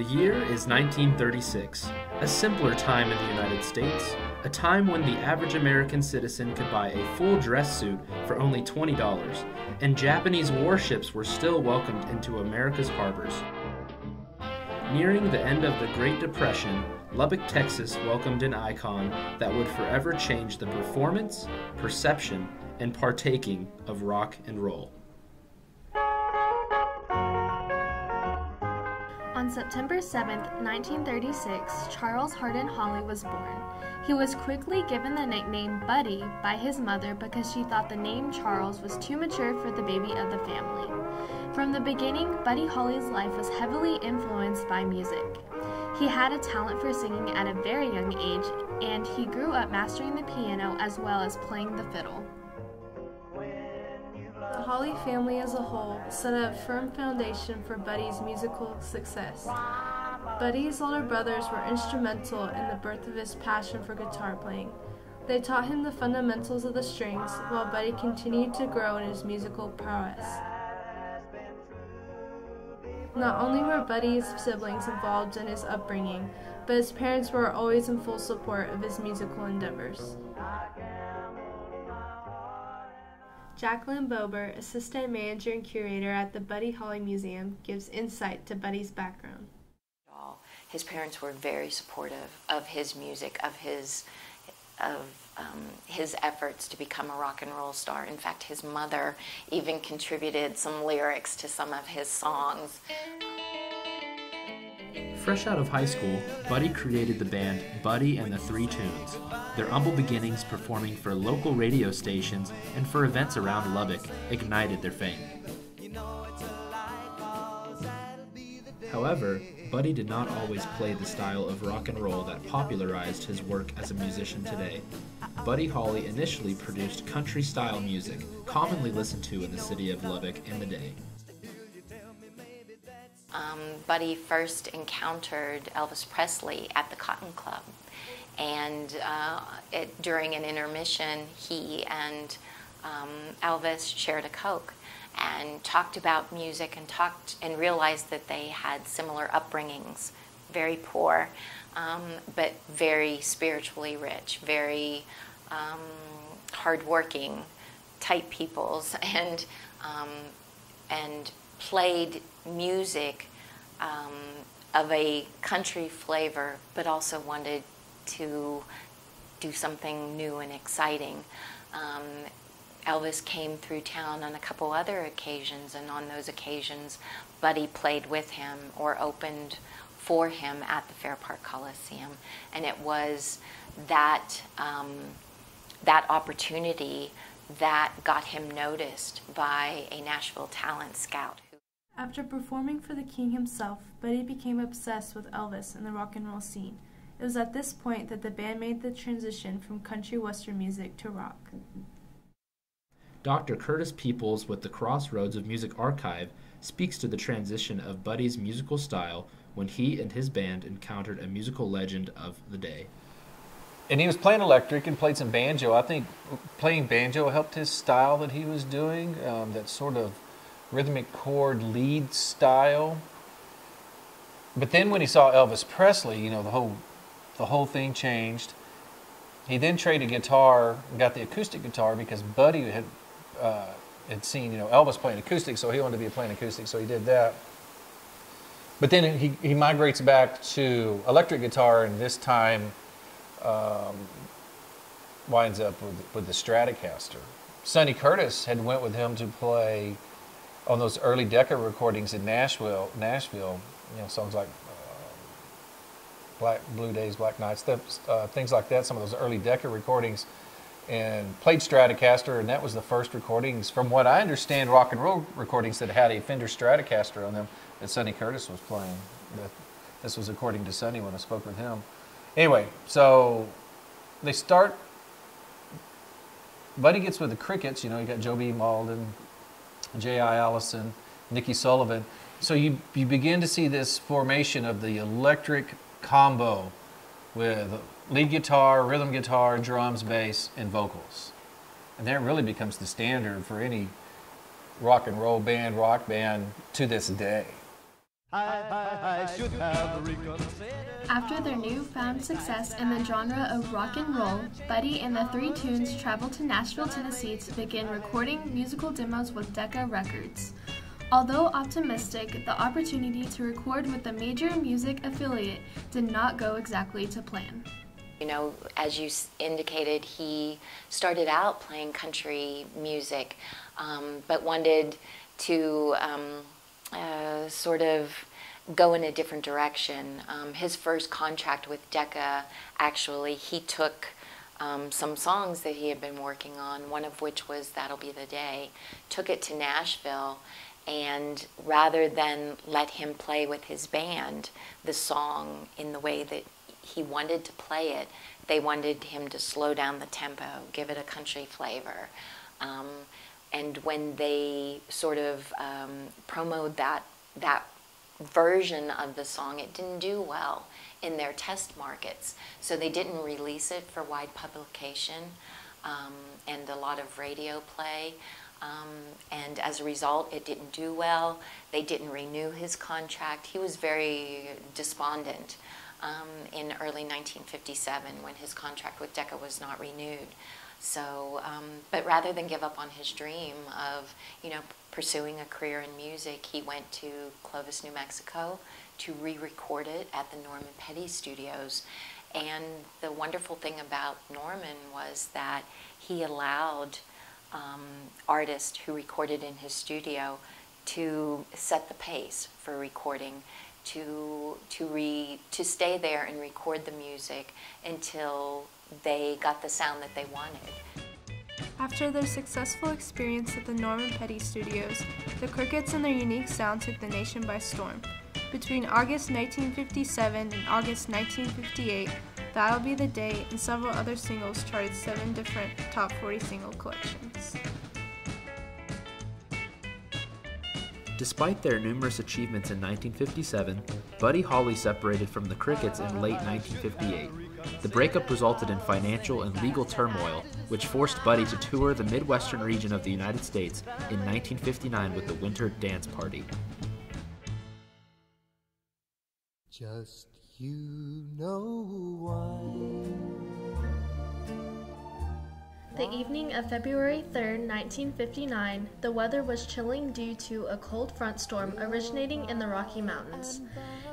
The year is 1936, a simpler time in the United States, a time when the average American citizen could buy a full dress suit for only $20, and Japanese warships were still welcomed into America's harbors. Nearing the end of the Great Depression, Lubbock, Texas welcomed an icon that would forever change the performance, perception, and partaking of rock and roll. On September 7, 1936, Charles Hardin Holly was born. He was quickly given the nickname Buddy by his mother because she thought the name Charles was too mature for the baby of the family. From the beginning, Buddy Holly's life was heavily influenced by music. He had a talent for singing at a very young age, and he grew up mastering the piano as well as playing the fiddle. The Holly family as a whole set a firm foundation for Buddy's musical success. Buddy's older brothers were instrumental in the birth of his passion for guitar playing. They taught him the fundamentals of the strings, while Buddy continued to grow in his musical prowess. Not only were Buddy's siblings involved in his upbringing, but his parents were always in full support of his musical endeavors. Jacqueline Bober, assistant manager and curator at the Buddy Holly Museum, gives insight to Buddy's background. His parents were very supportive of his music, of his efforts to become a rock and roll star. In fact, his mother even contributed some lyrics to some of his songs. Fresh out of high school, Buddy created the band Buddy and the Three Tunes. Their humble beginnings performing for local radio stations and for events around Lubbock ignited their fame. However, Buddy did not always play the style of rock and roll that popularized his work as a musician today. Buddy Holly initially produced country-style music, commonly listened to in the city of Lubbock in the day. Buddy first encountered Elvis Presley at the Cotton Club, and during an intermission, he and Elvis shared a Coke and talked about music and realized that they had similar upbringings, very poor, but very spiritually rich, very hardworking type peoples, and played music of a country flavor, but also wanted to do something new and exciting. Elvis came through town on a couple other occasions, and on those occasions, Buddy played with him or opened for him at the Fair Park Coliseum. And it was that opportunity that got him noticed by a Nashville talent scout. After performing for the King himself, Buddy became obsessed with Elvis and the rock and roll scene. It was at this point that the band made the transition from country western music to rock. Dr. Curtis Peoples with the Crossroads of Music Archive speaks to the transition of Buddy's musical style when he and his band encountered a musical legend of the day. And he was playing electric and played some banjo. I think playing banjo helped his style that he was doing, that sort of rhythmic chord lead style. But then when he saw Elvis Presley, the whole thing changed. He then traded guitar and got the acoustic guitar because Buddy had seen Elvis playing acoustic, so he wanted to be playing acoustic, so he did that. But then he migrates back to electric guitar, and this time winds up with the Stratocaster. Sonny Curtis had went with him to play on those early Decca recordings in Nashville, songs like Blue Days, Black Nights, things like that, some of those early Decca recordings, and played Stratocaster, and that was the first recordings, from what I understand, rock and roll recordings that had a Fender Stratocaster on them that Sonny Curtis was playing. This was according to Sonny when I spoke with him. Anyway, so they start, Buddy gets with the Crickets, you got Joe B. Malden, J.I. Allison, Nikki Sullivan. So you begin to see this formation of the electric combo with lead guitar, rhythm guitar, drums, bass, and vocals. And that really becomes the standard for any rock and roll band, rock band to this day. I should have reconsidered. After their newfound success in the genre of rock and roll, Buddy and the Three Tunes traveled to Nashville, Tennessee to begin recording musical demos with Decca Records. Although optimistic, the opportunity to record with a major music affiliate did not go exactly to plan. You know, as you indicated, he started out playing country music, but wanted to sort of go in a different direction. His first contract with Decca, actually, he took some songs that he had been working on, one of which was That'll Be the Day, took it to Nashville, and rather than let him play with his band the song in the way that he wanted to play it, they wanted him to slow down the tempo, give it a country flavor. And when they sort of promoted that version of the song, it didn't do well in their test markets. So they didn't release it for wide publication and a lot of radio play. And as a result, it didn't do well. They didn't renew his contract. He was very despondent in early 1957 when his contract with Decca was not renewed. So, but rather than give up on his dream of, pursuing a career in music, he went to Clovis, New Mexico to re-record it at the Norman Petty Studios. And the wonderful thing about Norman was that he allowed artists who recorded in his studio to set the pace for recording, to stay there and record the music until they got the sound that they wanted. After their successful experience at the Norman Petty Studios, the Crickets and their unique sound took the nation by storm. Between August 1957 and August 1958, That'll Be the Day and several other singles charted 7 different top 40 single collections. Despite their numerous achievements in 1957, Buddy Holly separated from the Crickets in late 1958. The breakup resulted in financial and legal turmoil, which forced Buddy to tour the Midwestern region of the United States in 1959 with the Winter Dance Party. Just you know why. The evening of February 3, 1959, the weather was chilling due to a cold front storm originating in the Rocky Mountains.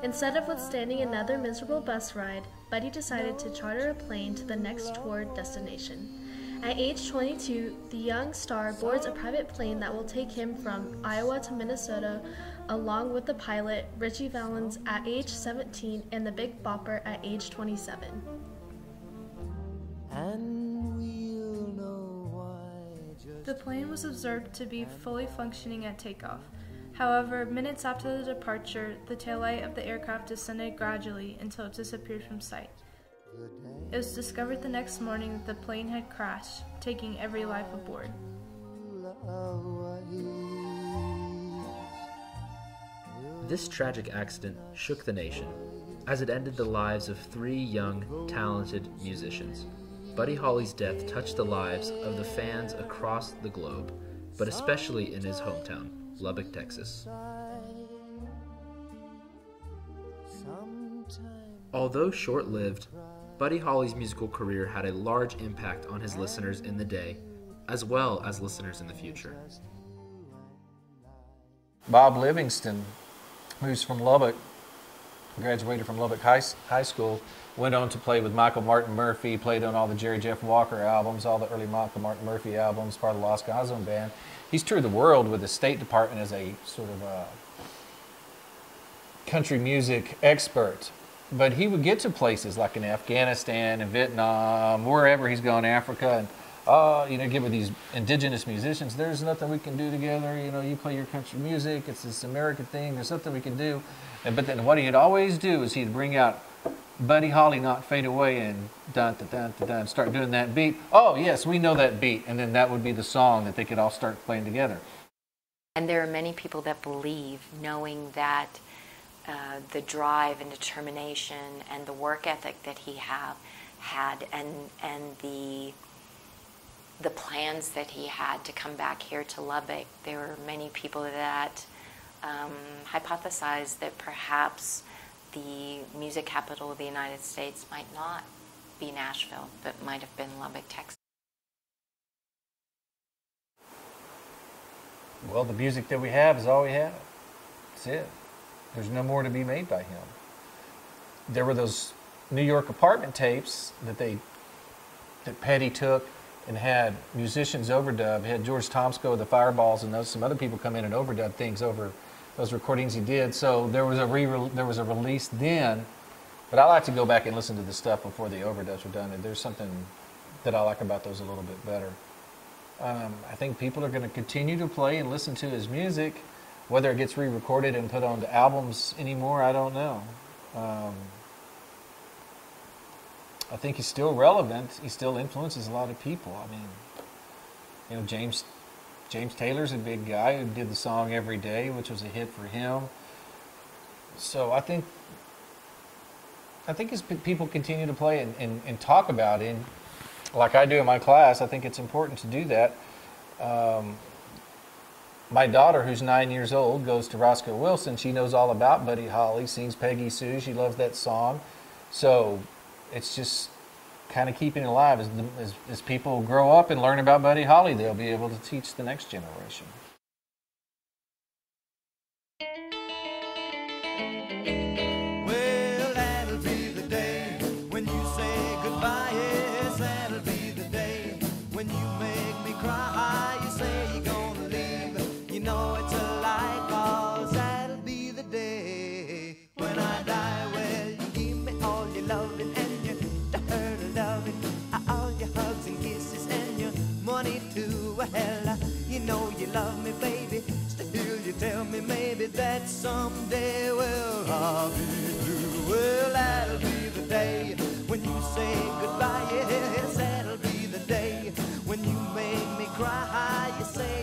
Instead of withstanding another miserable bus ride, Buddy decided to charter a plane to the next tour destination. At age 22, the young star boards a private plane that will take him from Iowa to Minnesota, along with the pilot, Ritchie Valens, at age 17, and the Big Bopper at age 27. And we'll know why. Just The plane was observed to be fully functioning at takeoff. However, minutes after the departure, the taillight of the aircraft descended gradually until it disappeared from sight. It was discovered the next morning that the plane had crashed, taking every life aboard. This tragic accident shook the nation, as it ended the lives of 3 young, talented musicians. Buddy Holly's death touched the lives of the fans across the globe, but especially in his hometown, Lubbock, Texas. Although short-lived, Buddy Holly's musical career had a large impact on his listeners in the day, as well as listeners in the future. Bob Livingston, who's from Lubbock, graduated from Lubbock High School, went on to play with Michael Martin Murphey, played on all the Jerry Jeff Walker albums, all the early Michael Martin Murphey albums, part of the Los Cosmo Band. He's toured the world with the State Department as a sort of a country music expert. But he would get to places like in Afghanistan and Vietnam, wherever he's gone, Africa, and get with these indigenous musicians. There's nothing we can do together. You play your country music. It's this American thing. There's nothing we can do. But then what he'd always do is he'd bring out Buddy Holly, Not Fade Away, and dun dun dun dun dun, start doing that beat. Oh yes, we know that beat, and then that would be the song that they could all start playing together. And there are many people that believe, knowing that the drive and determination and the work ethic that he had, and the plans that he had to come back here to Lubbock, there were many people that hypothesized that perhaps the music capital of the United States might not be Nashville, but might have been Lubbock, Texas. Well, the music that we have is all we have. That's it. There's no more to be made by him. There were those New York apartment tapes that Petty took and had musicians overdub. He had George Tomsko of the Fireballs and some other people come in and overdub things over those recordings he did. So there was a release then, but I like to go back and listen to the stuff before the overdubs were done. And there's something that I like about those a little bit better. I think people are going to continue to play and listen to his music. Whether it gets re-recorded and put onto albums anymore, I don't know. I think he's still relevant. He still influences a lot of people. I mean, you know, James Taylor's a big guy who did the song Every Day, which was a hit for him. So I think as people continue to play and talk about him, like I do in my class, I think it's important to do that. My daughter, who's 9 years old, goes to Roscoe Wilson. She knows all about Buddy Holly, sings Peggy Sue. She loves that song. So it's just kind of keeping it alive. As people grow up and learn about Buddy Holly, they'll be able to teach the next generation. Well, that'll be the day when you say goodbye. Yes, that'll be the day when you make me cry. You say you're gonna leave, you know it's a lie, 'cause that'll be the day when I die. Well, you give me all your loving and your dirty loving, all your hugs and kisses and your money too. Well, you know you love me, baby. Still, you tell me maybe that someday, well, I'll be through. Well, that'll be the day when you say goodbye. Yes, that'll be the day when you make me cry. You say